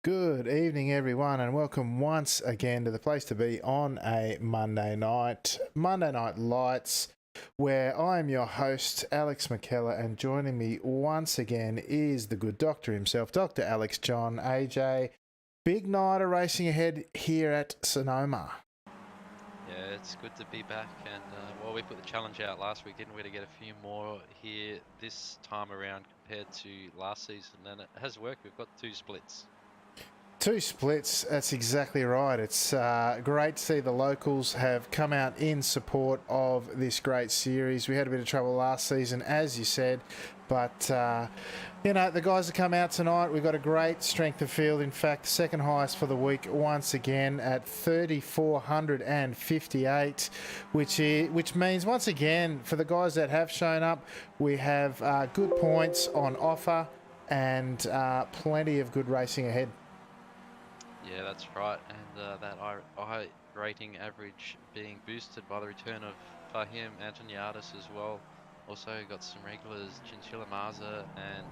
Good evening, everyone, and welcome once again to the place to be on a Monday Night Lights, where I am your host, Alex McKellar, and joining me once again is the good doctor himself, Dr. Alex John. AJ, big night of racing ahead here at Sonoma. Yeah, it's good to be back, and we put the challenge out last week, didn't we, to get a few more here this time around compared to last season, and it has worked. We've got two splits. Two splits, that's exactly right. It's great to see the locals have come out in support of this great series. We had a bit of trouble last season, as you said, but the guys that come out tonight, we've got a great strength of field. In fact, second highest for the week once again at 3,458, which means once again for the guys that have shown up, we have good points on offer and plenty of good racing ahead. Yeah, that's right, and that I rating average being boosted by the return of Fahim Antoniadis as well. Also got some regulars, Chinchilla Maza and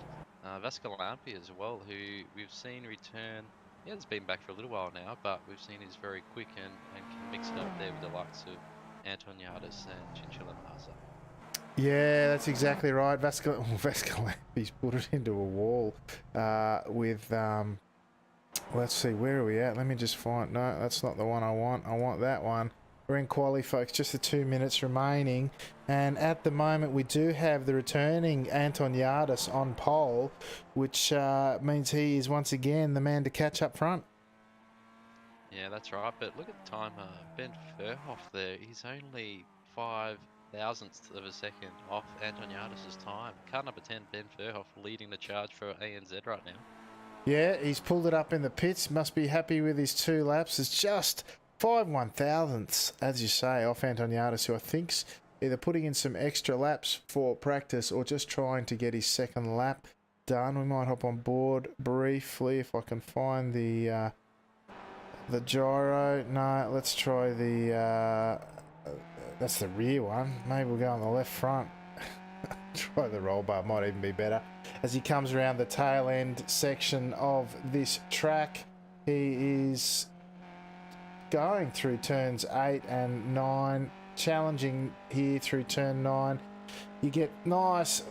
Vascalampi as well, who we've seen return. Yeah, it's been back for a little while now, but we've seen he's very quick and can mix it up there with the likes of Antoniadis and Chinchilla Maza. Yeah, that's exactly right. Vascalampi's put it into a wall with... let's see, where are we at? Let me just find... No, that's not the one I want. I want that one. We're in quali, folks. Just the 2 minutes remaining. And at the moment, we do have the returning Antoniadis on pole, which means he is once again the man to catch up front. Yeah, that's right. But look at the time, Ben Furhoff there. He's only 5 thousandths of a second off Antoniadis' time. Car number 10, Ben Furhoff, leading the charge for ANZ right now. Yeah, he's pulled it up in the pits. Must be happy with his 2 laps. It's just 5/1000ths, as you say, off Antoniadis, who I think's either putting in some extra laps for practice or just trying to get his second lap done. We might hop on board briefly if I can find the gyro. No, let's try the... that's the rear one. Maybe we'll go on the left front. Try the roll bar, might even be better. As he comes around the tail end section of this track, he is going through turns 8 and 9, challenging here through turn 9. You get nice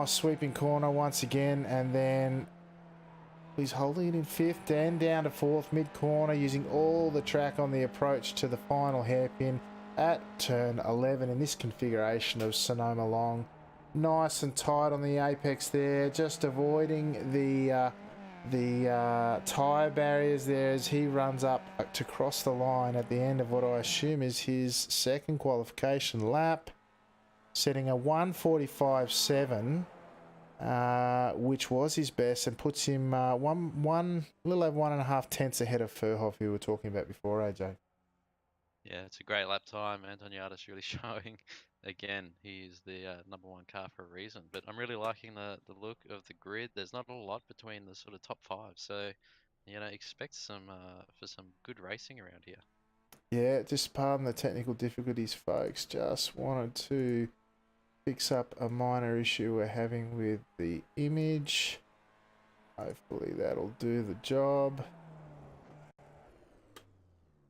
sweeping corner once again, and then he's holding it in 5th, then down to 4th, mid-corner, using all the track on the approach to the final hairpin at turn 11 in this configuration of Sonoma Long. Nice and tight on the apex there, just avoiding the tyre barriers there as he runs up to cross the line at the end of what I assume is his second qualification lap, setting a 1:45.7, which was his best, and puts him a little over 1.5 tenths ahead of Furhoff, who we were talking about before, AJ. Yeah, it's a great lap time. Antoniadis really showing. Again, he is the number 1 car for a reason. But I'm really liking the look of the grid. There's not a lot between the sort of top 5. So, expect for some good racing around here. Yeah, just pardon the technical difficulties, folks. Just wanted to fix up a minor issue we're having with the image. Hopefully that'll do the job.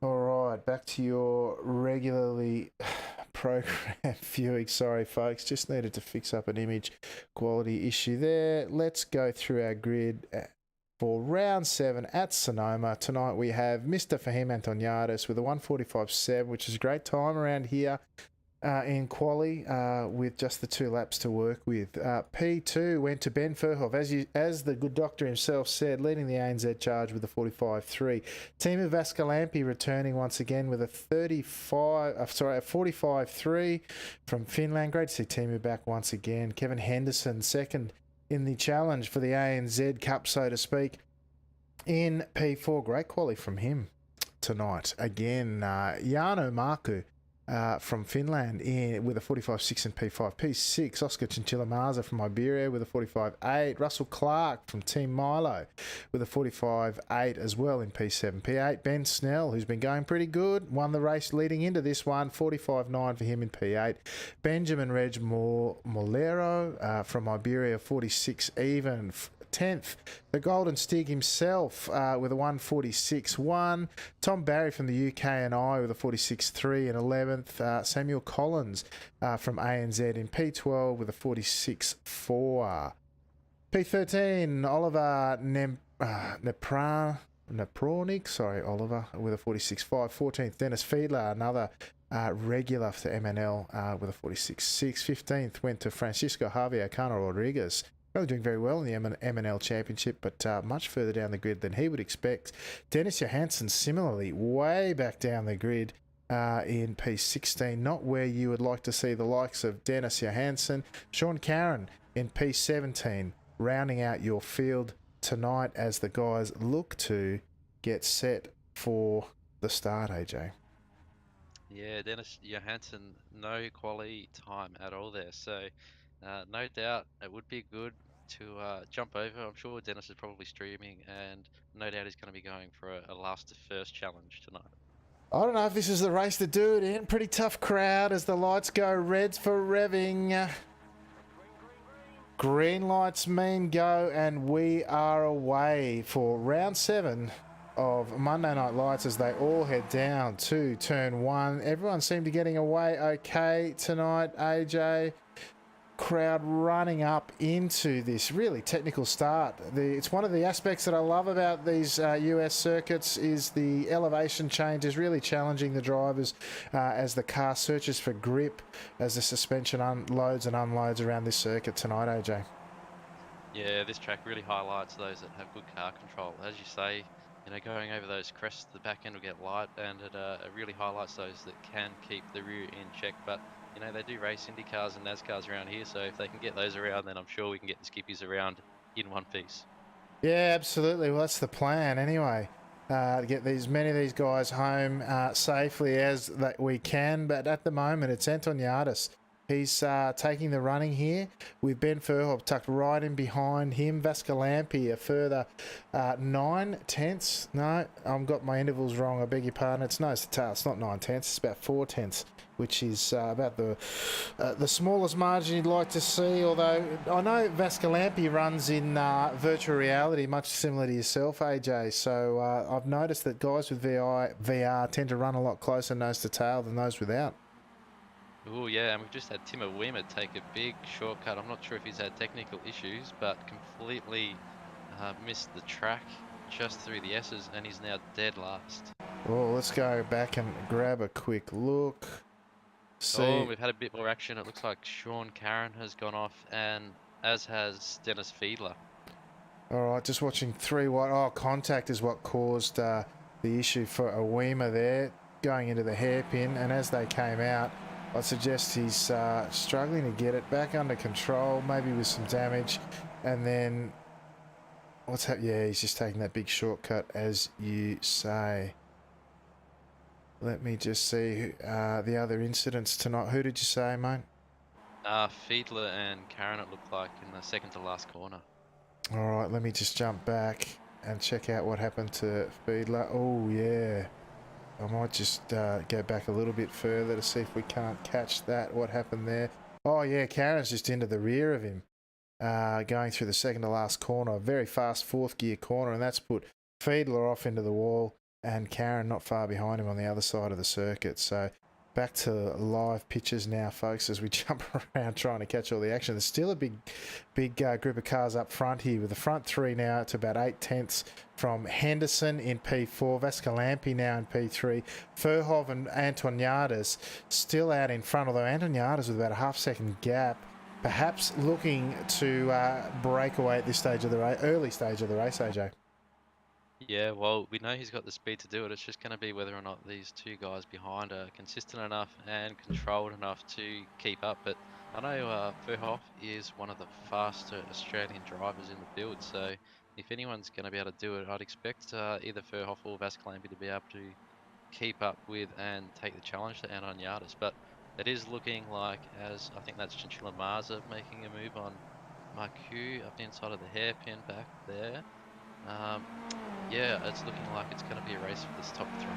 Alright, back to your regularly programmed viewing. Sorry, folks, just needed to fix up an image quality issue there. Let's go through our grid for round 7 at Sonoma. Tonight we have Mr. Fahim Antoniadis with a 1:45.7, which is a great time around here in quali with just the 2 laps to work with. P2 went to Ben Furhoff, as the good doctor himself said, leading the ANZ charge with a 45.3. Team of Vascalampi returning once again with a 45.3 from Finland. Great to see Timu back once again. Kevin Henderson second in the challenge for the ANZ Cup, so to speak, in P4. Great quali from him tonight. Again, Jano Marku from Finland with a 45.6 in P5. P6, Oscar Chinchilla from Iberia with a 45.8. Russell Clark from Team Milo with a 45.8 as well in P7. P8, Ben Snell, who's been going pretty good, won the race leading into this one, 45.9 for him in P8. Benjamin Reg Molero from Iberia, 46 even. 10th. The Golden Stig himself with a 146.1. Tom Barry from the UK and I with a 46.3 in 11th. Samuel Collins from ANZ in P12 with a 46.4. P13, Oliver Nepronic, Oliver, with a 46.5. 14th, Dennis Fiedler, another regular for MNL with a 46.6. 15th went to Francisco Javier Cano Rodriguez. Really doing very well in the MNL Championship, but much further down the grid than he would expect. Dennis Johansson, similarly, way back down the grid in P16. Not where you would like to see the likes of Dennis Johansson. Sean Caron in P17, rounding out your field tonight as the guys look to get set for the start, AJ. Yeah, Dennis Johansson, no quality time at all there. So, no doubt it would be good to jump over. I'm sure Dennis is probably streaming, and no doubt he's going to be going for a last to first challenge tonight. I don't know if this is the race to do it in. Pretty tough crowd as the lights go reds for revving. Green lights mean go, and we are away for round 7 of Monday Night Lights as they all head down to turn 1. Everyone seemed to be getting away okay tonight, AJ. Crowd running up into this really technical start. It's one of the aspects that I love about these US circuits is the elevation change is really challenging the drivers as the car searches for grip as the suspension unloads and unloads around this circuit tonight, AJ. Yeah, this track really highlights those that have good car control. As you say, you know, going over those crests, the back end will get light, and it really highlights those that can keep the rear in check. But you know, they do race Indy cars and NASCARs around here, so if they can get those around, then I'm sure we can get the skippies around in one piece. Yeah, absolutely. Well, that's the plan anyway. To get many of these guys home safely as that we can. But at the moment, it's Anton Yardis. He's taking the running here with Ben Furhoff tucked right in behind him. Vascalampi a further 9 tenths. No, I've got my intervals wrong. I beg your pardon. It's nose to tail. It's not 9 tenths. It's about 4 tenths, which is about the smallest margin you'd like to see. Although I know Vascalampi runs in virtual reality, much similar to yourself, AJ. So I've noticed that guys with VR tend to run a lot closer nose to tail than those without. Oh yeah, and we've just had Timo Weimer take a big shortcut. I'm not sure if he's had technical issues, but completely missed the track just through the S's, and he's now dead last. Well, let's go back and grab a quick look. See. Oh, we've had a bit more action. It looks like Sean Caron has gone off, and as has Dennis Fiedler. All right, just watching 3 wide. Oh, contact is what caused the issue for a Weimer there, going into the hairpin, and as they came out, I suggest he's struggling to get it back under control, maybe with some damage, and then what's happening? Yeah, he's just taking that big shortcut, as you say. Let me just see the other incidents tonight. Who did you say, mate? Fiedler and Caron, it looked like, in the second to last corner. All right, let me just jump back and check out what happened to Fiedler. Oh, yeah. I might just go back a little bit further to see if we can't catch that, what happened there. Oh, yeah, Caron's just into the rear of him, going through the second to last corner, a very fast 4th gear corner, and that's put Fiedler off into the wall and Caron not far behind him on the other side of the circuit. So back to live pictures now, folks, as we jump around trying to catch all the action. There's still a big group of cars up front here, with the front 3 now to about 8 tenths from Henderson in P4, Vascalampi now in P3, Furhov and Anton Yardis still out in front, although Anton Yardis with about a half-second gap, perhaps looking to break away at this stage of the early stage of the race, AJ. Yeah, well, we know he's got the speed to do it. It's just going to be whether or not these 2 guys behind are consistent enough and controlled enough to keep up. But I know Furhoff is one of the faster Australian drivers in the field, so if anyone's going to be able to do it, I'd expect either Furhoff or Vascalampi to be able to keep up with and take the challenge to Anton Yardis. But it is looking like, as I think that's Chinchilla Marza making a move on Marcu up the inside of the hairpin back there. Yeah, it's looking like it's going to be a race for this top 3.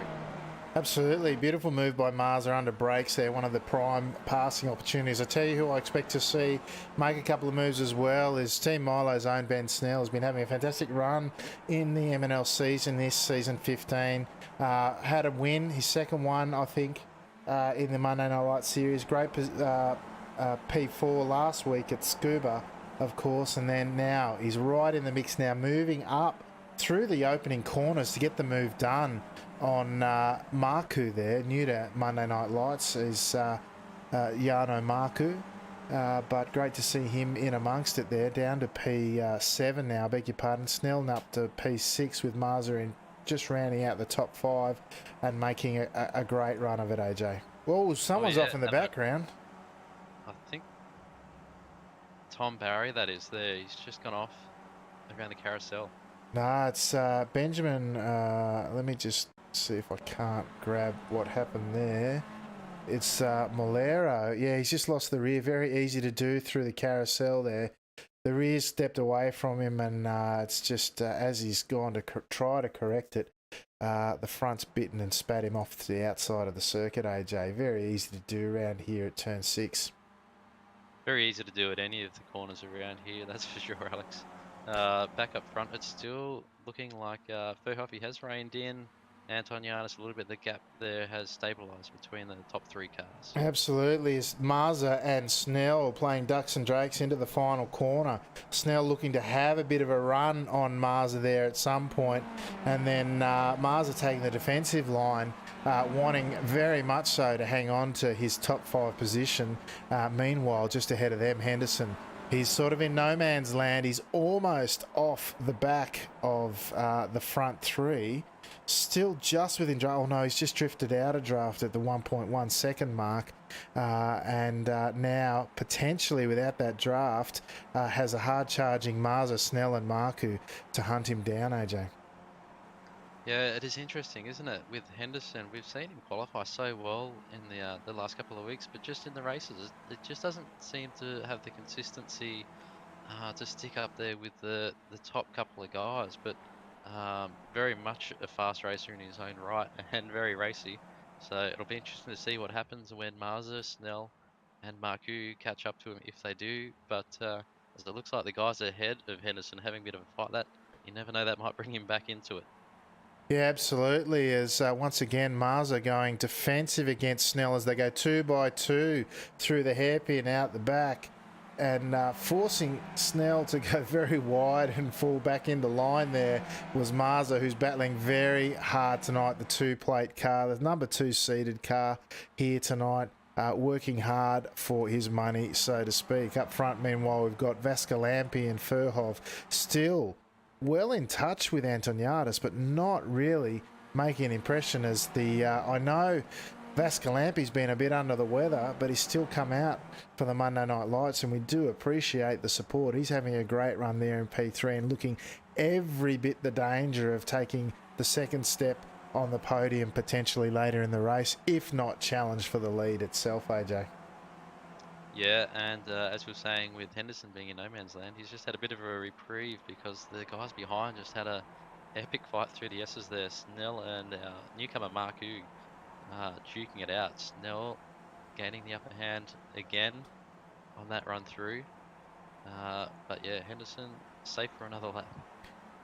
Absolutely. Beautiful move by Marza under brakes there. One of the prime passing opportunities. I tell you who I expect to see make a couple of moves as well is Team Milo's own Ben Snell. Has been having a fantastic run in the M&L season, this season 15. Had a win, his second one, I think, in the Monday Night Light series. Great P4 last week at Scuba, of course. And then now he's right in the mix now, moving up through the opening corners to get the move done on Marku there, new to Monday Night Lights, is Jarno Marku. But great to see him in amongst it there, down to P7 now, beg your pardon. Snell up to P6 with Marza in just rounding out the top 5 and making a great run of it, AJ. Well, someone's off in the background. I think Tom Barry, that is there. He's just gone off around the carousel. No, it's Benjamin. Let me just see if I can't grab what happened there. It's Molero. Yeah, he's just lost the rear. Very easy to do through the carousel there. The rear stepped away from him, and it's just as he's gone to try to correct it, the front's bitten and spat him off to the outside of the circuit, AJ. Very easy to do around here at turn 6. Very easy to do at any of the corners around here, that's for sure, Alex. Back up front, it's still looking like Verhoeven has reined in. Anton Giannis, a little bit, the gap there has stabilised between the top 3 cars. Absolutely. It's Marza and Snell playing ducks and drakes into the final corner. Snell looking to have a bit of a run on Marza there at some point, and then Marza taking the defensive line, wanting very much so to hang on to his top 5 position. Meanwhile, just ahead of them, Henderson. He's sort of in no man's land. He's almost off the back of the front 3. Still just within draft. Oh no, he's just drifted out of draft at the 1.1 second mark, and now potentially without that draft has a hard charging Marza, Snell and Marku to hunt him down, AJ. Yeah, it is interesting, isn't it? With Henderson, we've seen him qualify so well in the last couple of weeks, but just in the races, it just doesn't seem to have the consistency to stick up there with the top couple of guys. But very much a fast racer in his own right and very racy. So it'll be interesting to see what happens when Marza, Snell and Marku catch up to him, if they do. But as it looks like the guys ahead of Henderson having a bit of a fight, that you never know, that might bring him back into it. Yeah, absolutely. As once again, Marza going defensive against Snell as they go 2 by 2 through the hairpin out the back, and forcing Snell to go very wide and fall back into line there was Marza, who's battling very hard tonight, the 2-plate car, the number 2 seated car here tonight, working hard for his money, so to speak. Up front, meanwhile, we've got Vascalampi and Furhov still well in touch with Antoniadis, but not really making an impression as the I know Vascalampi's been a bit under the weather, but he's still come out for the Monday Night Lights, and we do appreciate the support. He's having a great run there in P3 and looking every bit the danger of taking the second step on the podium potentially later in the race, if not challenged for the lead itself, AJ. Yeah, and as we were saying, with Henderson being in no man's land, he's just had a bit of a reprieve because the guys behind just had a epic fight through the S's there. Snell and newcomer Marku duking it out. Snell gaining the upper hand again on that run through. But yeah, Henderson safe for another lap.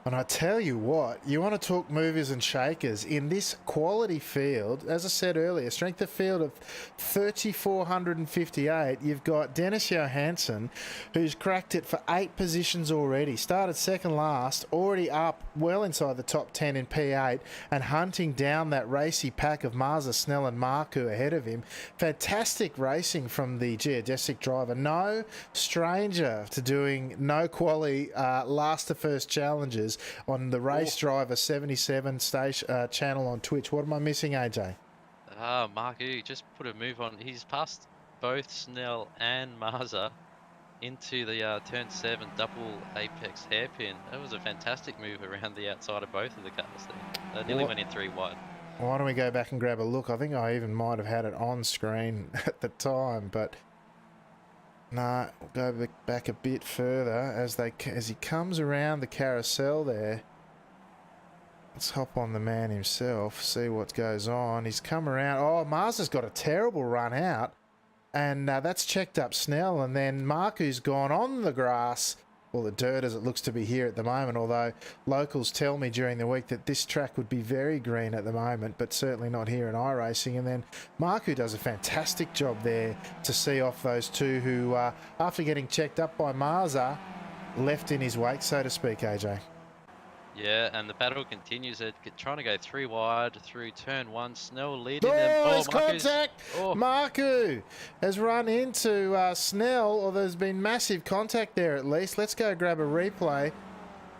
And I tell you what, you want to talk movers and shakers in this quality field, as I said earlier, strength of field of 3,458. You've got Dennis Johansson, who's cracked it for 8 positions already. Started second last, already up well inside the top 10 in P8 and hunting down that racy pack of Marza, Snell and Marku ahead of him. Fantastic racing from the geodesic driver. No stranger to doing no quality last to first challenges on the Race Driver 77 station channel on Twitch. What am I missing, AJ? Marku just put a move on. He's passed both Snell and Marza into the turn 7 double apex hairpin. That was a fantastic move around the outside of both of the cars there. They nearly went in 3 wide. Why don't we go back and grab a look? I think I even might have had it on screen at the time, but no, we'll go back a bit further as he comes around the carousel there. Let's hop on the man himself, see what goes on. He's come around. Oh, Mars has got a terrible run out, and that's checked up Snell. And then Marku's gone on the grass, or the dirt as it looks to be here at the moment, although locals tell me during the week that this track would be very green at the moment, but certainly not here in iRacing. And then Marku does a fantastic job there to see off those two who, after getting checked up by Marza, left in his wake, so to speak, AJ. Yeah, and the battle continues. They're trying to go 3 wide through turn 1. Snell leading them. Oh, Oh, there's Marku's- contact! Oh, Marku has run into Snell, or there's been massive contact there at least. Let's go grab a replay.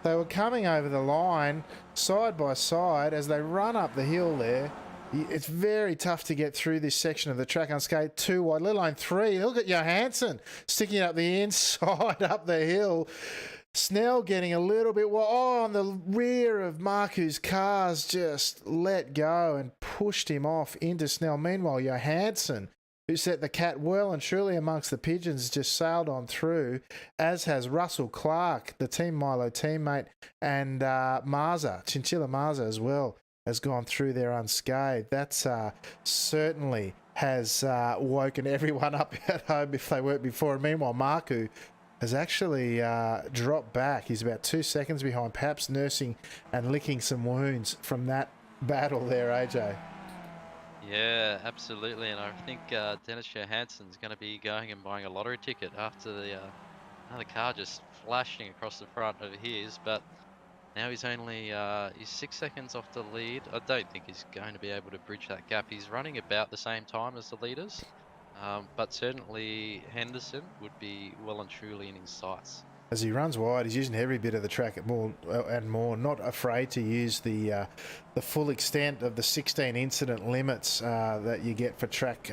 They were coming over the line side by side as they run up the hill there. It's very tough to get through this section of the track unscathed. 2 wide, let alone 3. Look at Johansson sticking it up the inside up the hill. Snell getting a little bit on the rear of Marku's cars, just let go and pushed him off into Snell. Meanwhile, Johansson, who set the cat well and truly amongst the pigeons, just sailed on through, as has Russell Clark, the Team Milo teammate, and Marza, Chinchilla Marza as well, has gone through there unscathed. That's certainly has woken everyone up at home if they weren't before. And meanwhile, Marku has actually dropped back. He's about 2 seconds behind, perhaps nursing and licking some wounds from that battle there, AJ. yeah, absolutely. And I think Dennis Johansson's going to be going and buying a lottery ticket after the another car just flashing across the front of his. But now he's only he's 6 seconds off the lead. I don't think he's going to be able to bridge that gap. He's running about the same time as the leaders. But certainly Henderson would be well and truly in his sights. As he runs wide, he's using every bit of the track at more and more, not afraid to use the full extent of the 16 incident limits that you get for track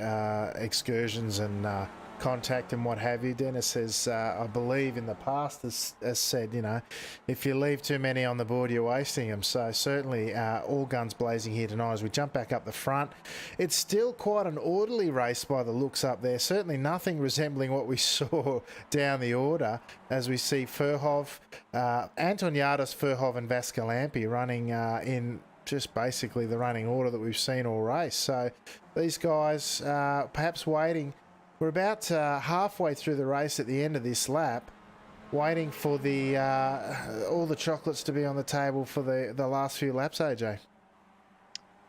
excursions and contact and what have you. Dennis has, I believe in the past, has said, you know, if you leave too many on the board, you're wasting them. So certainly all guns blazing here tonight as we jump back up the front. It's still quite an orderly race by the looks up there. Certainly nothing resembling what we saw down the order as we see Furhov, Antoniadis, Furhov and Vascalampi running in just basically the running order that we've seen all race. So these guys perhaps waiting. We're about halfway through the race at the end of this lap, waiting for the all the chocolates to be on the table for the last few laps, AJ.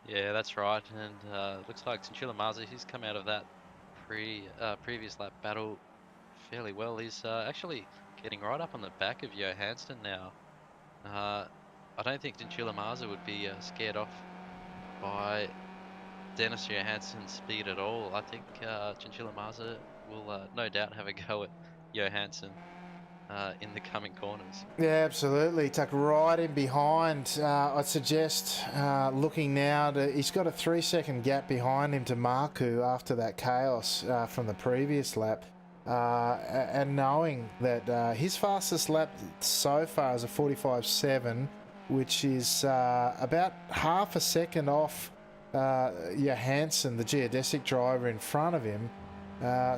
Yeah, that's right. And looks like Chinchilla Marza, he's come out of that previous lap battle fairly well. He's actually getting right up on the back of Johansson now. I don't think Chinchilla Marza would be scared off by Dennis Johansson's speed at all. I think Chinchilla Marza will no doubt have a go at Johansson in the coming corners. Yeah, absolutely. Tucked right in behind. I'd suggest looking now to, he's got a 3 second gap behind him to Marku after that chaos from the previous lap. And knowing that his fastest lap so far is a 45.7, which is about half a second off Johansson, the geodesic driver in front of him.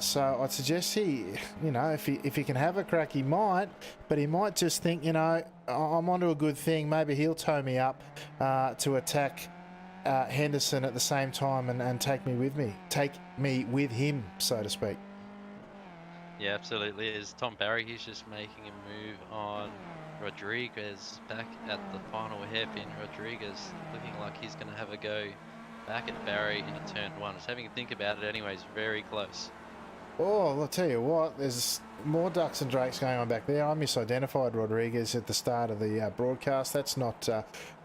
So I'd suggest he, you know, if he can have a crack, he might, but he might just think, you know, I'm onto a good thing. Maybe he'll tow me up to attack Henderson at the same time and take me with him, so to speak. Yeah, absolutely. As Tom Barry, he's just making a move on Rodriguez back at the final hairpin. Rodriguez looking like he's going to have a go back at Barry into turn 1. Just having to think about it anyways, very close. Oh, I'll tell you what, there's more ducks and drakes going on back there. I misidentified Rodriguez at the start of the broadcast. That's not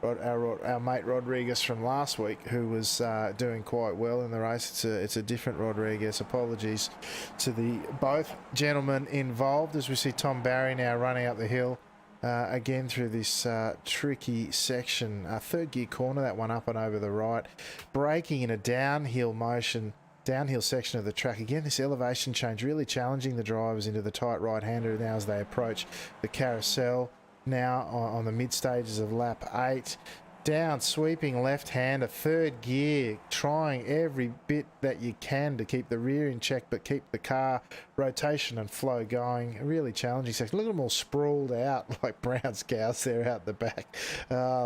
our mate Rodriguez from last week, who was doing quite well in the race. It's a different Rodriguez. Apologies to the both gentlemen involved as we see Tom Barry now running up the hill again through this tricky section. Third gear corner, that one up and over the right. Braking in a downhill section of the track. Again, this elevation change really challenging the drivers into the tight right-hander now as they approach the carousel now on the mid stages of lap 8. down, sweeping left-hander, third gear, trying every bit that you can to keep the rear in check, but keep the car rotation and flow going. A really challenging section. Look at them all sprawled out like brown cows there out the back.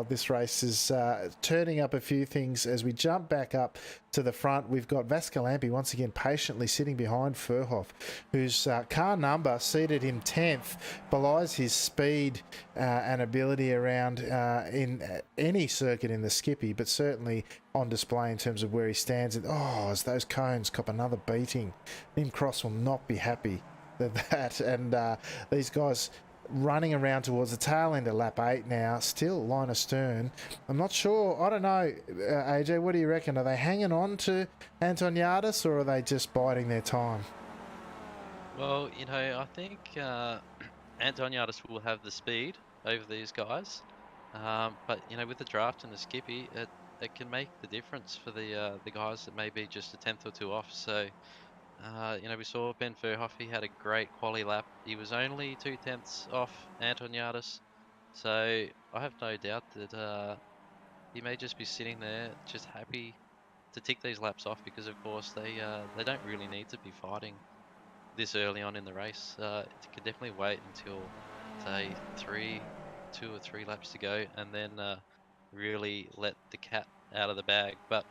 This race is turning up a few things as we jump back up to the front. We've got Vascalampi once again patiently sitting behind Furhoff, whose car number seated him 10th, belies his speed and ability around in any circuit in the Skippy, but certainly on display in terms of where he stands. And as those cones cop another beating, Nim Cross will not be happy with that. And these guys running around towards the tail end of lap 8 now, still line astern. I'm not sure. I don't know, AJ, what do you reckon? Are they hanging on to Antoniadis, or are they just biding their time? Well, I think Antoniadis will have the speed over these guys, but with the draft and the Skippy, it can make the difference for the guys that may be just a tenth or two off. So we saw Ben Verhoff, he had a great quali lap. He was only 2/10 off Antoniadis, so I have no doubt that he may just be sitting there just happy to tick these laps off, because of course they don't really need to be fighting this early on in the race. It could definitely wait until, say, 2 or 3 laps to go, and then really let the cat out of the bag. But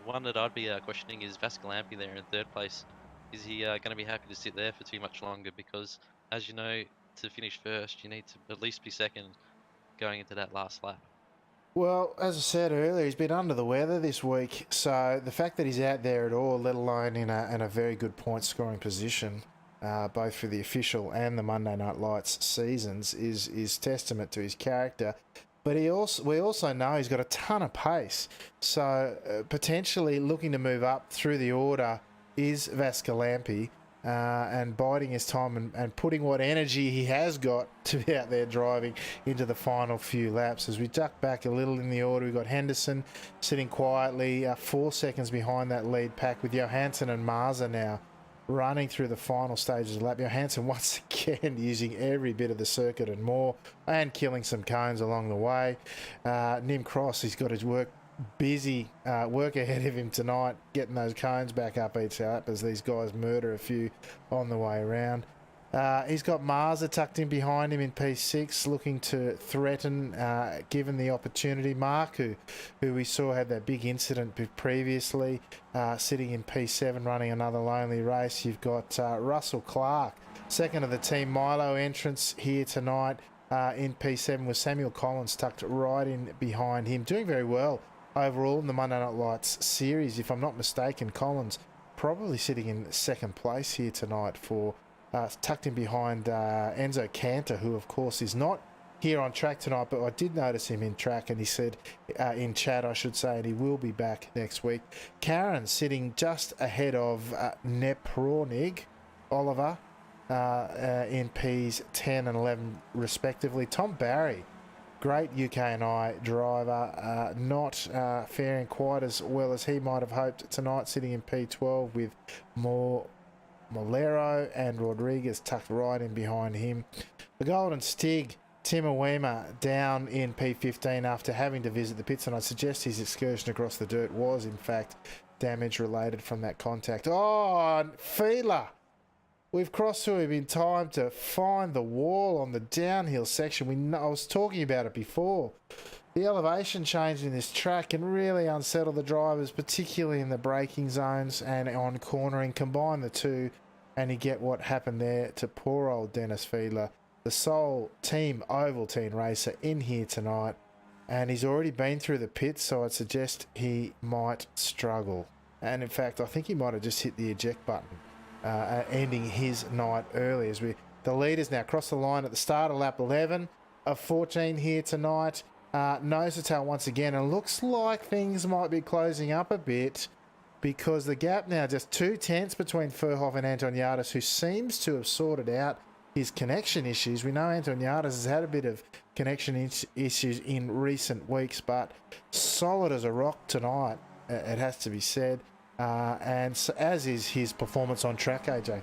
the one that I'd be questioning is Vascalampi there in third place. Is he going to be happy to sit there for too much longer? Because, as you know, to finish first, you need to at least be second going into that last lap. Well, as I said earlier, he's been under the weather this week, so the fact that he's out there at all, let alone in a very good point-scoring position, both for the official and the Monday Night Lights seasons, is testament to his character. But we also know he's got a ton of pace, so potentially looking to move up through the order is Vascalampi. And biding his time and putting what energy he has got to be out there driving into the final few laps. As we duck back a little in the order, we've got Henderson sitting quietly 4 seconds behind that lead pack, with Johansson and Marza now running through the final stages of the lap. Johansson once again using every bit of the circuit and more, and killing some cones along the way. Nim Cross, he's got his work ahead of him tonight, getting those cones back up each lap as these guys murder a few on the way around. He's got Marza tucked in behind him in P6, looking to threaten given the opportunity. Mark, who we saw had that big incident previously, sitting in P7 running another lonely race. You've got Russell Clark, second of the Team Milo entrance here tonight in P7, with Samuel Collins tucked right in behind him, doing very well overall in the Monday Night Lights series. If I'm not mistaken, Collins probably sitting in second place here tonight for tucked in behind Enzo Cantor, who of course is not here on track tonight, but I did notice him in track, and he said in chat, I should say, and he will be back next week. Karen sitting just ahead of Nepronig Oliver in Ps 10 and 11 respectively. Tom Barry, great UK&I driver, not faring quite as well as he might have hoped tonight, sitting in P12 with Molero and Rodriguez tucked right in behind him. The Golden Stig, Tim Awema, down in P15 after having to visit the pits, and I suggest his excursion across the dirt was in fact damage related from that contact. Feeler! We've crossed through him in time to find the wall on the downhill section. I was talking about it before. The elevation change in this track can really unsettle the drivers, particularly in the braking zones and on cornering. Combine the two and you get what happened there to poor old Dennis Fiedler, the sole Team Ovaltine racer in here tonight. And he's already been through the pits, so I'd suggest he might struggle. And in fact, I think he might have just hit the eject button, ending his night early. As the leaders now cross the line at the start of lap 11 of 14 here tonight. Nose to tail once again, and looks like things might be closing up a bit, because the gap now just 2/10 between Furhoff and Antoniadis, who seems to have sorted out his connection issues. We know Antoniadis has had a bit of connection issues in recent weeks, but solid as a rock tonight, it has to be said. And so, as is his performance on track, AJ.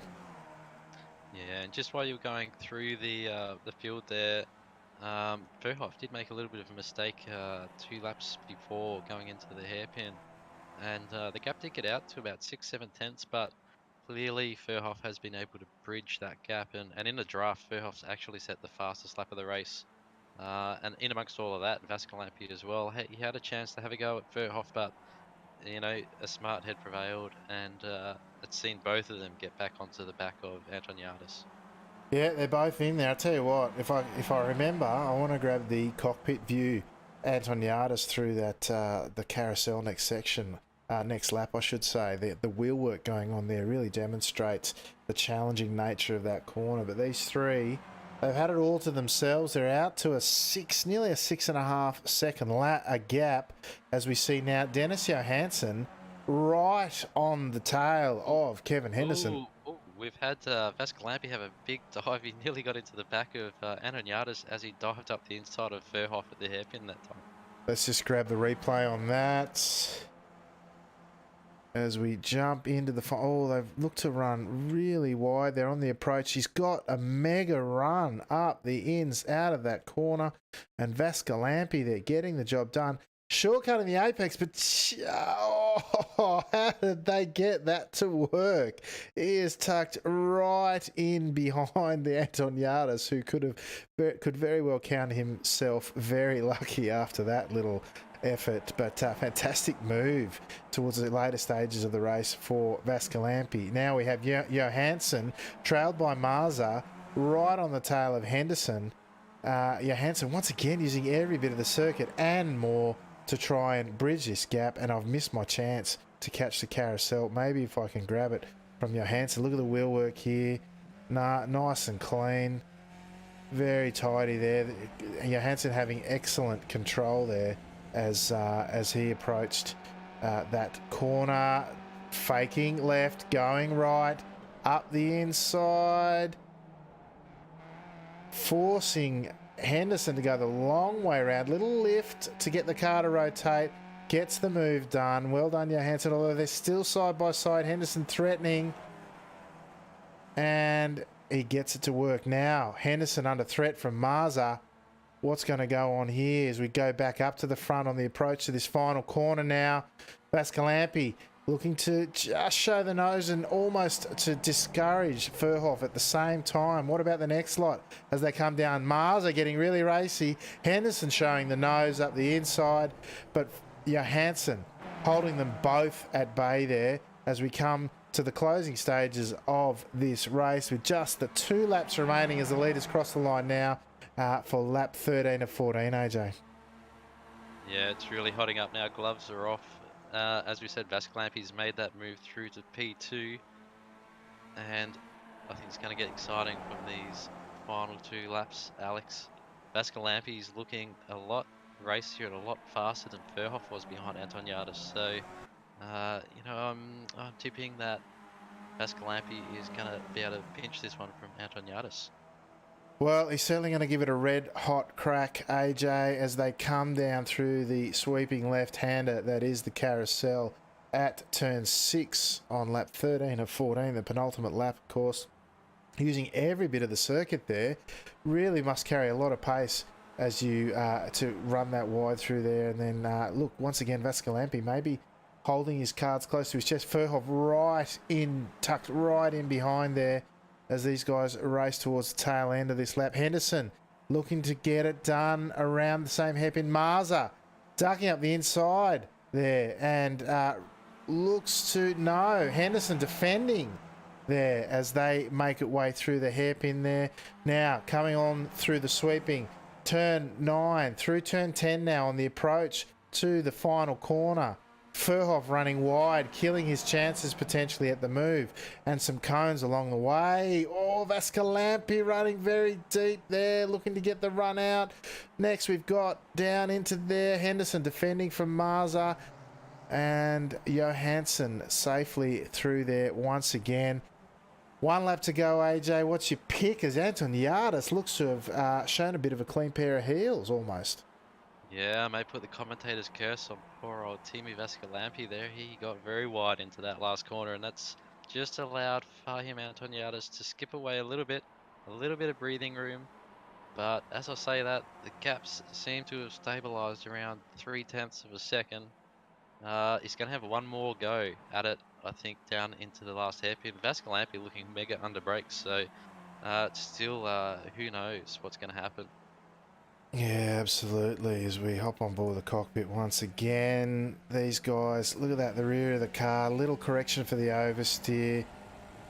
Yeah, and just while you're going through the field there, Verhoff did make a little bit of a mistake 2 laps before going into the hairpin, and the gap did get out to about 6-7 tenths, but clearly Verhoff has been able to bridge that gap, and in the draft, Verhoff's actually set the fastest lap of the race. And in amongst all of that, Vascalampi as well, he had a chance to have a go at Verhoff, but a smart head prevailed, and it's seen both of them get back onto the back of Antoniadis. Yeah, they're both in there. I tell you what, if I remember, I want to grab the cockpit view, Antoniadis through that the carousel next section, next lap, I should say. The wheel work going on there really demonstrates the challenging nature of that corner. But these three, they've had it all to themselves. They're out to nearly a 6.5 second a gap, as we see now. Dennis Johansson right on the tail of Kevin Henderson. Ooh, we've had Vascalampi have a big dive. He nearly got into the back of Antoniadis as he dived up the inside of Verhoff at the hairpin that time. Let's just grab the replay on that. As we jump into the... Oh, they've looked to run really wide. They're on the approach. He's got a mega run up the ins out of that corner. And Vascalampi, they're getting the job done. Shortcut in the apex, but how did they get that to work? He is tucked right in behind the Antoniadis, who could very well count himself very lucky after that little effort. But fantastic move towards the later stages of the race for Vascalampi. Now we have Johansson trailed by Marza right on the tail of Henderson. Johansson once again using every bit of the circuit and more to try and bridge this gap, and I've missed my chance to catch the carousel. Maybe if I can grab it from Johansson. Look at the wheel work here. Nice and clean. Very tidy there. Johansson having excellent control there as he approached that corner. Faking left, going right, up the inside. Forcing Henderson to go the long way around. Little lift to get the car to rotate. Gets the move done. Well done, Johansson, although they're still side by side. Henderson threatening. And he gets it to work now. Henderson under threat from Marza. What's going to go on here as we go back up to the front on the approach to this final corner now. Vascalampi looking to just show the nose and almost to discourage Verhoff at the same time. What about the next lot as they come down? Marza getting really racy. Henderson showing the nose up the inside, but Johansson holding them both at bay there as we come to the closing stages of this race with just the 2 laps remaining as the leaders cross the line now for lap 13 of 14, AJ. Yeah, it's really hotting up now. Gloves are off. As we said, Vascalampi's made that move through to P2, and I think it's going to get exciting from these final 2 laps, Alex. Vascalampi's looking a lot racier and a lot faster than Verhoff was behind Antoniadis, so I'm tipping that Vascalampi is going to be able to pinch this one from Antoniadis. Well, he's certainly going to give it a red hot crack, AJ, as they come down through the sweeping left-hander that is the carousel at turn 6 on lap 13 of 14, the penultimate lap, of course. Using every bit of the circuit there, really must carry a lot of pace as you to run that wide through there. And then look, once again, Vascalampi maybe holding his cards close to his chest. Verhoff tucked right in behind there as these guys race towards the tail end of this lap. Henderson looking to get it done around the same hairpin. Marza ducking up the inside there and looks to... No, Henderson defending there as they make it way through the hairpin there. Now coming on through the sweeping turn 9 through turn 10 now on the approach to the final corner. Verhoff running wide, killing his chances potentially at the move, and some cones along the way. Oh, Vascalampi running very deep there, looking to get the run out. Next we've got down into there, Henderson defending from Marza, and Johansson safely through there once again. 1 lap to go, AJ. What's your pick as Antoniadis looks to have shown a bit of a clean pair of heels almost? Yeah, I may put the commentator's curse on poor old Timmy Vascalampi there. He got very wide into that last corner, and that's just allowed Fahim Antoniadis to skip away a little bit of breathing room. But as I say that, the gaps seem to have stabilised around 3/10 of a second. He's going to have one more go at it, I think, down into the last hairpin. Vascalampi looking mega under brakes, so still, who knows what's going to happen. Yeah, absolutely. As we hop on board the cockpit once again, these guys, look at that, the rear of the car, little correction for the oversteer,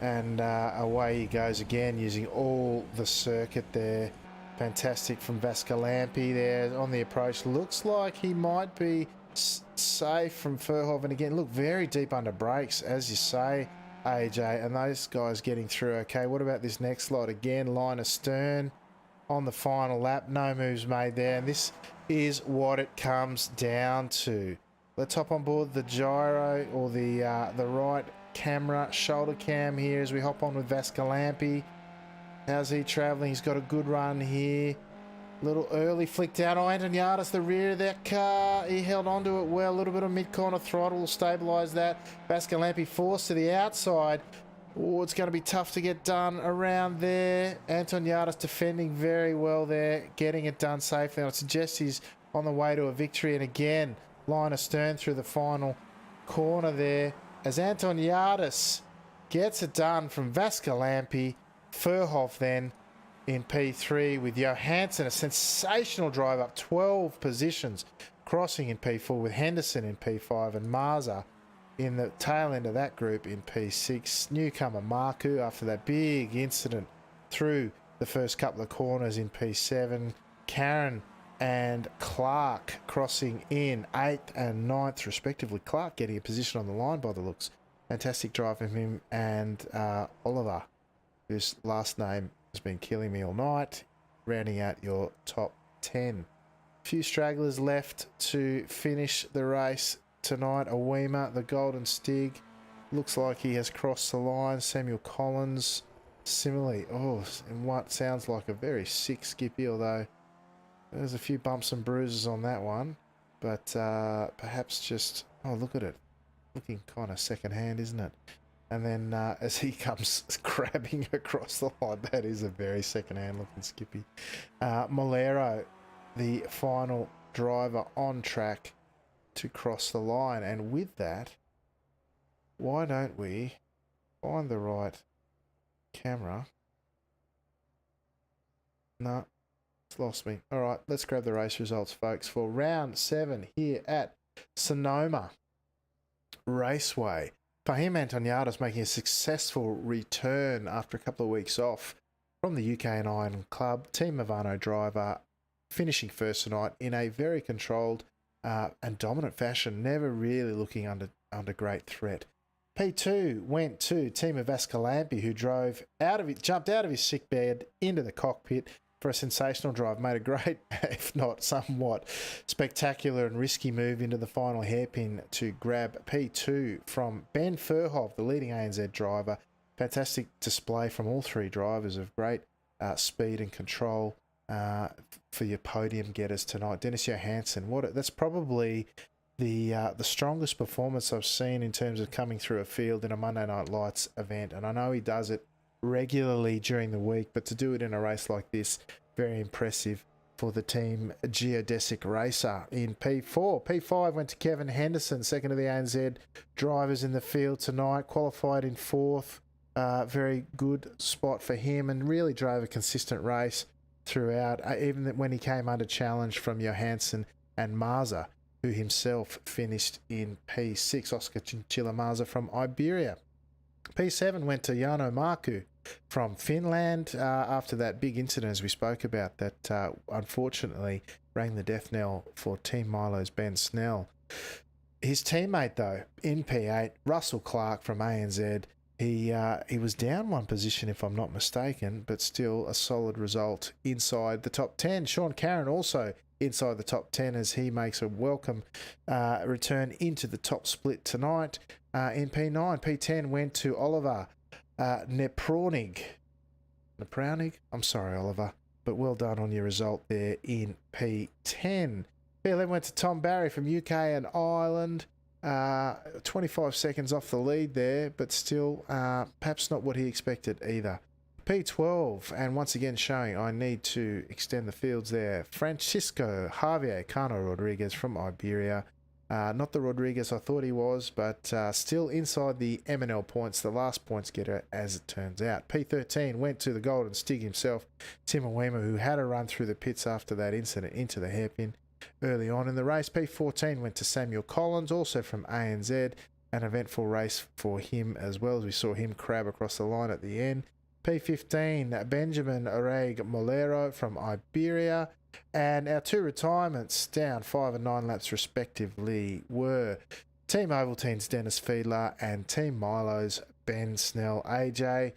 and away he goes again using all the circuit there. Fantastic from Vascalampi there on the approach. Looks like he might be safe from Verhoeven again. Look, very deep under brakes, as you say, AJ, and those guys getting through okay. What about this next lot again? Line astern on the final lap, no moves made there, and this is what it comes down to. Let's hop on board the gyro, or the right camera shoulder cam here as we hop on with Vascalampi. How's he travelling? He's got a good run here. Little early flicked out. Oh, Antoniadis, the rear of that car. He held onto it well. A little bit of mid-corner throttle will stabilise that. Vascalampi forced to the outside. Oh, it's going to be tough to get done around there. Antoniadis defending very well there, getting it done safely. I suggest he's on the way to a victory. And again, line astern through the final corner there as Antoniadis gets it done from Vascalampi. Verhoeven then in P3 with Johansson, a sensational drive up 12 positions, crossing in P4 with Henderson in P5 and Marza in the tail end of that group in P6. Newcomer Marku, after that big incident through the first couple of corners in P7. Karen and Clark crossing in 8th and 9th respectively. Clark getting a position on the line by the looks. Fantastic drive from him and Oliver, whose last name has been killing me all night, rounding out your top 10. Few stragglers left to finish the race tonight. Awema, the Golden Stig, looks like he has crossed the line. Samuel Collins, similarly, in what sounds like a very sick Skippy, although there's a few bumps and bruises on that one. But perhaps just, look at it, looking kind of second-hand, isn't it? And then as he comes crabbing across the line, that is a very second-hand looking Skippy. Molero, the final driver on track to cross the line, and with that, why don't we find the right camera? No, it's lost me. All right, let's grab the race results, folks, for round 7 here at Sonoma Raceway. Fahim Antoniadis making a successful return after a couple of weeks off from the UK and Iron Club. Team Movano driver finishing first tonight in a very controlled and dominant fashion, never really looking under great threat. P2 went to Team of Vascalampi, who jumped out of his sick bed into the cockpit for a sensational drive, made a great, if not somewhat spectacular and risky move into the final hairpin to grab P2 from Ben Verhoeven, the leading ANZ driver. Fantastic display from all three drivers of great speed and control for your podium getters tonight. Dennis Johansson, that's probably the strongest performance I've seen in terms of coming through a field in a Monday Night Lights event, and I know he does it regularly during the week, but to do it in a race like this, very impressive for the team geodesic racer in P4. P5 went to Kevin Henderson, second of the ANZ drivers in the field tonight, qualified in 4th. Very good spot for him and really drove a consistent race throughout, even when he came under challenge from Johansson and Marza, who himself finished in P6. Oscar Chinchilla Marza from Iberia. P7 went to Jano Marku from Finland after that big incident, as we spoke about, that unfortunately rang the death knell for Team Milo's Ben Snell. His teammate, though, in P8, Russell Clark from ANZ, he was down one position, if I'm not mistaken, but still a solid result inside the top 10. Sean Carron also inside the top 10 as he makes a welcome return into the top split tonight. In P9, P10 went to Oliver Nepraunig. I'm sorry, Oliver, but well done on your result there in P10. P11 went to Tom Barry from UK and Ireland. 25 seconds off the lead there, but still perhaps not what he expected either. P12, and once again showing I need to extend the fields there. Francisco Javier Cano Rodriguez from Iberia. Not the Rodriguez I thought he was, but still inside the M&L points, the last points getter as it turns out. P13 went to the Golden Stig himself, Tim Awema, who had a run through the pits after that incident into the hairpin early on in the race. P14 went to Samuel Collins, also from ANZ. An eventful race for him as well, as we saw him crab across the line at the end. P15, Benjamin Oreg Molero from Iberia. And our two retirements down 5 and 9 laps respectively were Team Ovaltine's Dennis Fiedler and Team Milo's Ben Snell. AJ,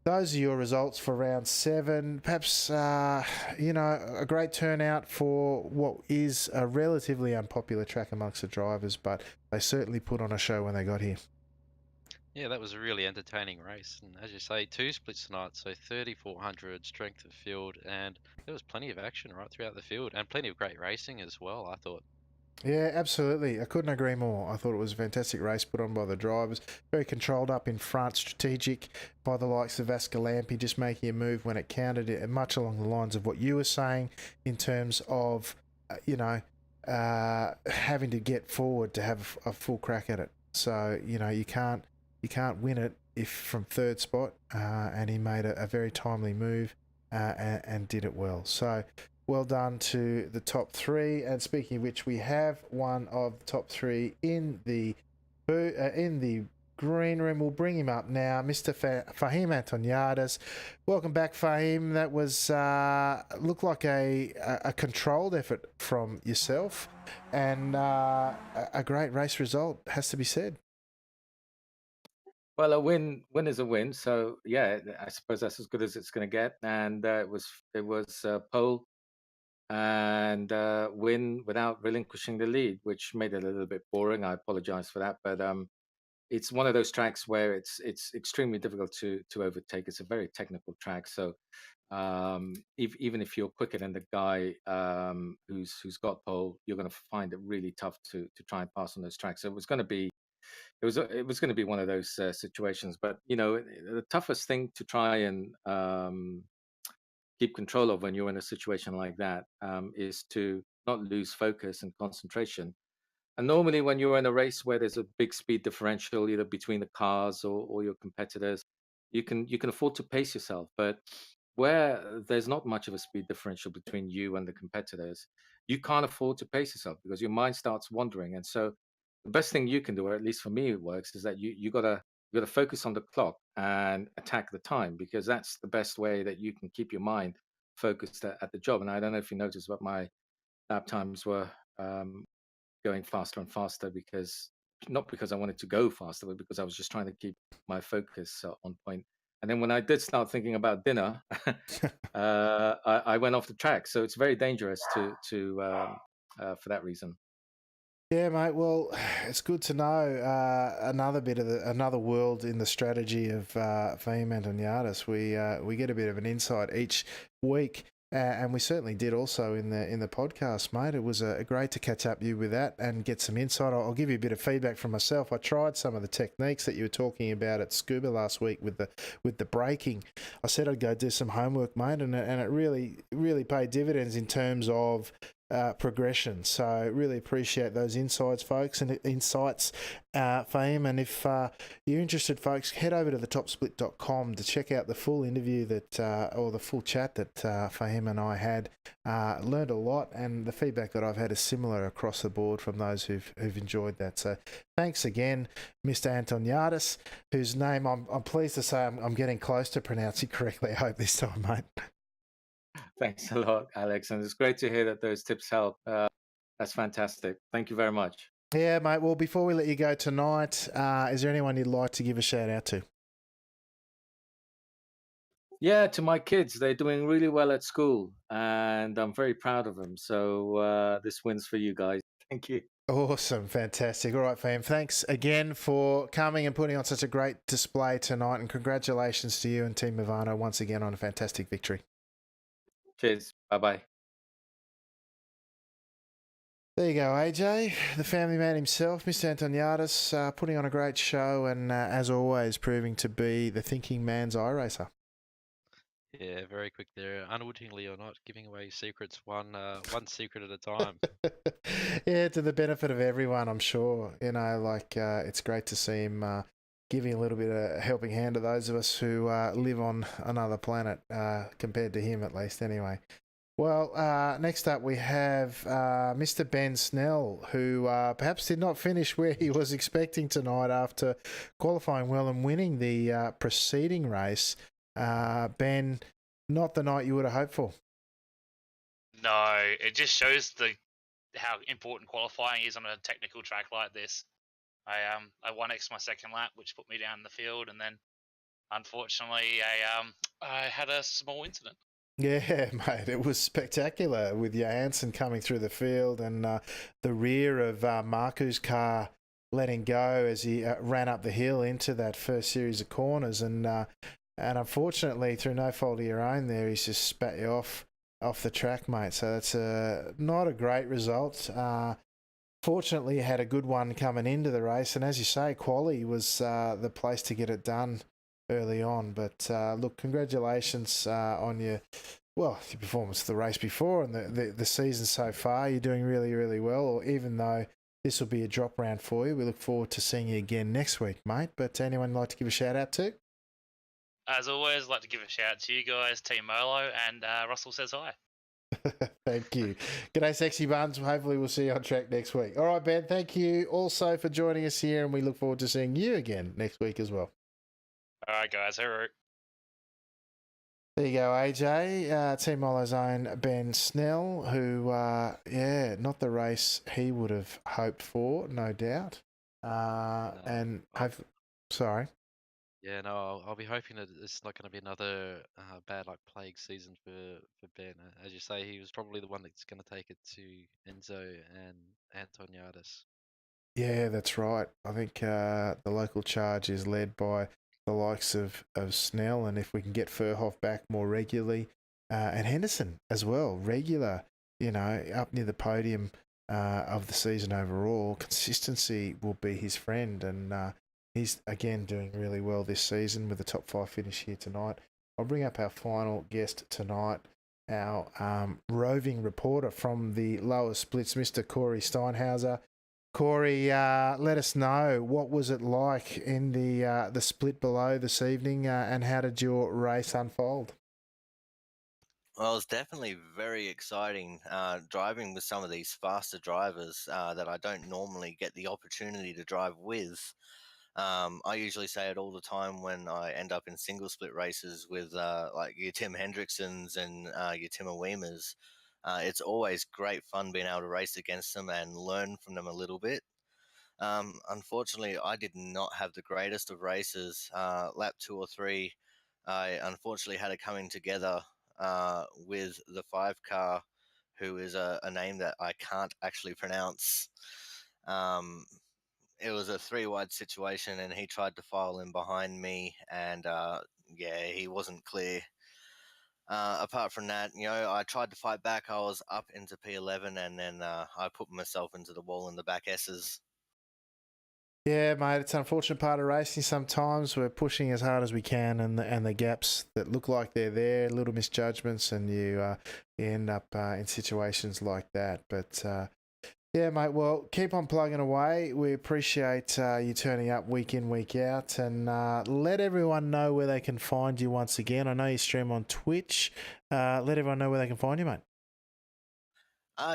those are your results for round 7. Perhaps, a great turnout for what is a relatively unpopular track amongst the drivers, but they certainly put on a show when they got here. Yeah, that was a really entertaining race. And as you say, 2 splits tonight, so 3,400 strength of field, and there was plenty of action right throughout the field, and plenty of great racing as well, I thought. Yeah, absolutely. I couldn't agree more. I thought it was a fantastic race put on by the drivers. Very controlled up in front, strategic by the likes of Vascalampi, just making a move when it counted, much along the lines of what you were saying in terms of, having to get forward to have a full crack at it. So, you can't win it if from third spot, and he made a very timely move and did it well. So, well done to the top 3. And speaking of which, we have one of the top 3 in the green room. We'll bring him up now, Mr. Fahim Antoniadis. Welcome back, Fahim. That was looked like a controlled effort from yourself, and a great race result, has to be said. Well, a win is a win. So yeah, I suppose that's as good as it's going to get. And it was pole and win without relinquishing the lead, which made it a little bit boring. I apologize for that, but it's one of those tracks where it's extremely difficult to overtake. It's a very technical track, so even if you're quicker than the guy who's got pole, you're going to find it really tough to try and pass on those tracks. So it was going to be one of those situations. But the toughest thing to try and keep control of when you're in a situation like that is to not lose focus and concentration. And normally, when you're in a race where there's a big speed differential, either between the cars or your competitors, you can afford to pace yourself. But where there's not much of a speed differential between you and the competitors, you can't afford to pace yourself because your mind starts wandering. And so, the best thing you can do, or at least for me it works, is that you gotta focus on the clock and attack the time, because that's the best way that you can keep your mind focused at the job. And I don't know if you noticed, but my lap times were going faster and faster, because not because I wanted to go faster, but because I was just trying to keep my focus on point. And then when I did start thinking about dinner, I went off the track. So it's very dangerous for that reason. Yeah, mate. Well, it's good to know another bit of another world in the strategy of Fahim Antoniadis. We get a bit of an insight each week, and we certainly did also in the podcast, mate. It was great to catch up you with that and get some insight. I'll give you a bit of feedback from myself. I tried some of the techniques that you were talking about at Scuba last week with the braking. I said I'd go do some homework, mate, and it really paid dividends in terms of progression. So really appreciate those insights, folks, and insights, Fahim. And if you're interested, folks, head over to thetopsplit.com to check out the full interview or the full chat that Fahim and I had. Learned a lot, and the feedback that I've had is similar across the board from those who've enjoyed that. So thanks again, Mr. Antoniadis, whose name I'm pleased to say I'm getting close to pronouncing correctly. I hope this time, mate. Thanks a lot, Alex. And it's great to hear that those tips help. That's fantastic. Thank you very much. Yeah, mate. Well, before we let you go tonight, is there anyone you'd like to give a shout out to? Yeah, to my kids. They're doing really well at school, and I'm very proud of them. So this wins for you guys. Thank you. Awesome. Fantastic. All right, fam. Thanks again for coming and putting on such a great display tonight, and congratulations to you and Team Movano once again on a fantastic victory. Cheers. Bye-bye. There you go, AJ, the family man himself, Mr. Antoniadis, putting on a great show and, as always, proving to be the thinking man's iRacer. Yeah, very quick there, unwittingly or not, giving away secrets one secret at a time. Yeah, to the benefit of everyone, I'm sure. It's great to see him giving a little bit of a helping hand to those of us who live on another planet, compared to him at least, anyway. Well, next up we have Mr. Ben Snell, who perhaps did not finish where he was expecting tonight after qualifying well and winning the preceding race. Ben, not the night you would have hoped for. No, it just shows how important qualifying is on a technical track like this. I 1x my second lap, which put me down in the field, and then unfortunately I had a small incident. Yeah, mate, it was spectacular with Johansson coming through the field and the rear of Marku's car letting go as he ran up the hill into that first series of corners. And unfortunately, through no fault of your own there, he's just spat you off the track, mate. So that's not a great result. Fortunately, you had a good one coming into the race. And as you say, quali was the place to get it done early on. But look, congratulations on your performance the race before and the season so far. You're doing really, really well, even though this will be a drop round for you. We look forward to seeing you again next week, mate. But anyone like to give a shout out to? As always, I'd like to give a shout out to you guys, Team Molo, and Russell says hi. Thank you. G'day, Sexy Buns. Hopefully we'll see you on track next week. All right, Ben, thank you also for joining us here, and we look forward to seeing you again next week as well. All right, guys. Hooroo. There you go, AJ. Team Molo's own Ben Snell, who, not the race he would have hoped for, no doubt. And sorry. Yeah, no, I'll be hoping that it's not going to be another bad plague season for Ben. As you say, he was probably the one that's going to take it to Enzo and Antoniadis. Yeah, that's right. I think the local charge is led by the likes of Snell, and if we can get Furhoff back more regularly, and Henderson as well, regular, up near the podium of the season overall, consistency will be his friend, and he's again doing really well this season with a top 5 finish here tonight. I'll bring up our final guest tonight, our roving reporter from the lower splits, Mr. Corey Steinhauser. Corey, let us know, what was it like in the split below this evening, and how did your race unfold? Well, it's definitely very exciting driving with some of these faster drivers that I don't normally get the opportunity to drive with. I usually say it all the time when I end up in single split races with like your Tim Hendricksons and your Tim Awemas. It's always great fun being able to race against them and learn from them a little bit. Unfortunately, I did not have the greatest of races. Lap 2 or 3, I unfortunately had it coming together with the 5 car, who is a name that I can't actually pronounce. It was a 3 wide situation, and he tried to file in behind me, and he wasn't clear. Apart from that, I tried to fight back. I was up into P11, and then I put myself into the wall in the back S's. Yeah, mate, it's an unfortunate part of racing. Sometimes we're pushing as hard as we can, and the gaps that look like they're there, little misjudgments, and you end up in situations like that. But yeah, mate, well, keep on plugging away. We appreciate you turning up week in, week out, and let everyone know where they can find you once again. I know you stream on Twitch. Let everyone know where they can find you, mate.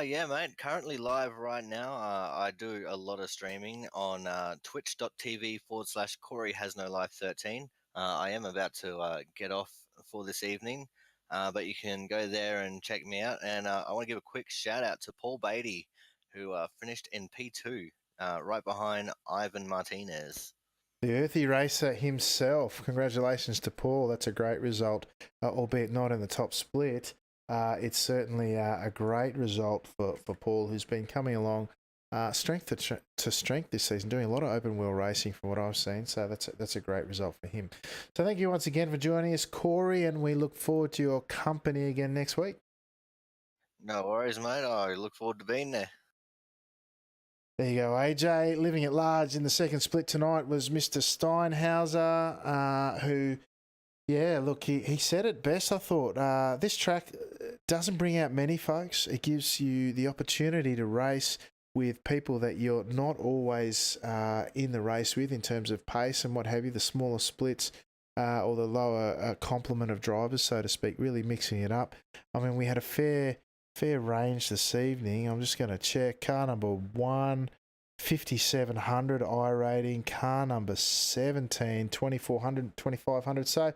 Yeah, mate. Currently live right now. I do a lot of streaming on twitch.tv/Corey Has No Life 13. I am about to get off for this evening, but you can go there and check me out. And I want to give a quick shout out to Paul Beatty, who finished in P2, right behind Ivan Martinez. The earthy racer himself. Congratulations to Paul. That's a great result, albeit not in the top split. It's certainly a great result for Paul, who's been coming along strength to strength this season, doing a lot of open wheel racing from what I've seen. So that's a great result for him. So thank you once again for joining us, Corey, and we look forward to your company again next week. No worries, mate. I look forward to being there. There you go, AJ. Living at large in the second split tonight was Mr. Steinhauser, who Yeah, look, he said it best, I thought. This track doesn't bring out many folks. It gives you the opportunity to race with people that you're not always in the race with in terms of pace and what have you, the smaller splits or the lower complement of drivers, so to speak, really mixing it up. I mean, we had a fair range this evening. I'm just going to check. Car number 1, 5,700 I rating. Car number 17, 2,400, 2,500. So,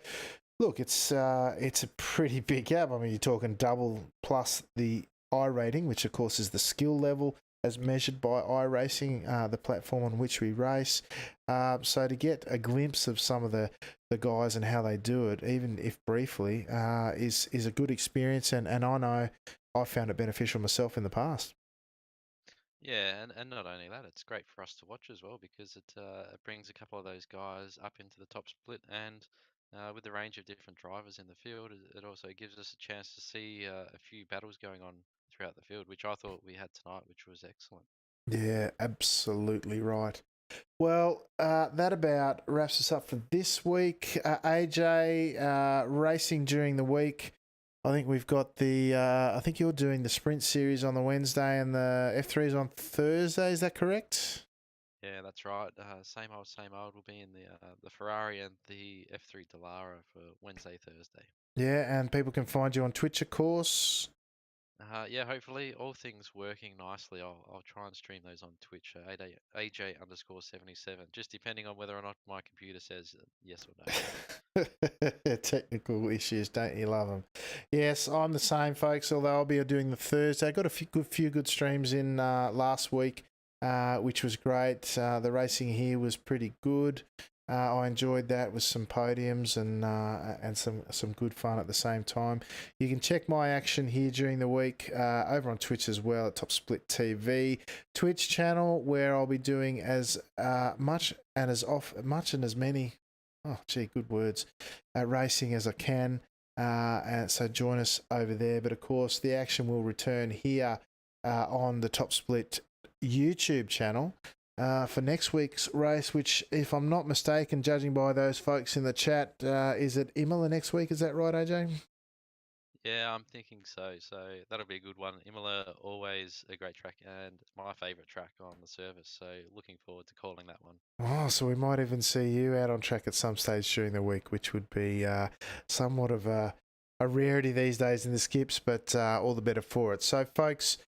look, it's a pretty big gap. I mean, you're talking double plus the I rating, which of course is the skill level as measured by iRacing, the platform on which we race. So to get a glimpse of some of the guys and how they do it, even if briefly, is a good experience. And I know I found it beneficial myself in the past. Yeah, and not only that, it's great for us to watch as well because it brings a couple of those guys up into the top split, and with the range of different drivers in the field, it also gives us a chance to see a few battles going on throughout the field, which I thought we had tonight, which was excellent. Yeah, absolutely right. Well, that about wraps us up for this week. AJ, racing during the week. I think we've got I think you're doing the sprint series on the Wednesday and the F3s on Thursday. Is that correct? Yeah, that's right. Same old. We'll be in the Ferrari and the F3 Dallara for Wednesday, Thursday. Yeah, and people can find you on Twitch, of course. Yeah, hopefully all things working nicely. I'll try and stream those on Twitch, AJ_77, just depending on whether or not my computer says yes or no. Technical issues, don't you love them? Yes, I'm the same, folks. Although I'll be doing the Thursday. I got a few good streams in last week, which was great. The racing here was pretty good. I enjoyed that with some podiums and some good fun at the same time. You can check my action here during the week over on Twitch as well at Top Split TV Twitch channel, where I'll be doing as much and as many. Oh, gee, good words. Racing as I can. And so join us over there. But of course, the action will return here on the Top Split YouTube channel. For next week's race, which, if I'm not mistaken, judging by those folks in the chat, is it Imola next week? Is that right, AJ? Yeah, I'm thinking so. So that'll be a good one. Imola, always a great track and my favourite track on the service. So looking forward to calling that one. Oh, so we might even see you out on track at some stage during the week, which would be somewhat of a rarity these days in the skips, but all the better for it. So, folks,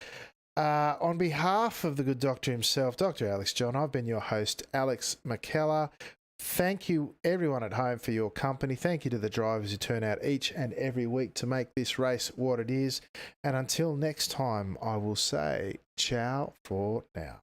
on behalf of the good doctor himself, Dr. Alex John, I've been your host, Alex McKellar. Thank you, everyone at home, for your company. Thank you to the drivers who turn out each and every week to make this race what it is. And until next time, I will say ciao for now.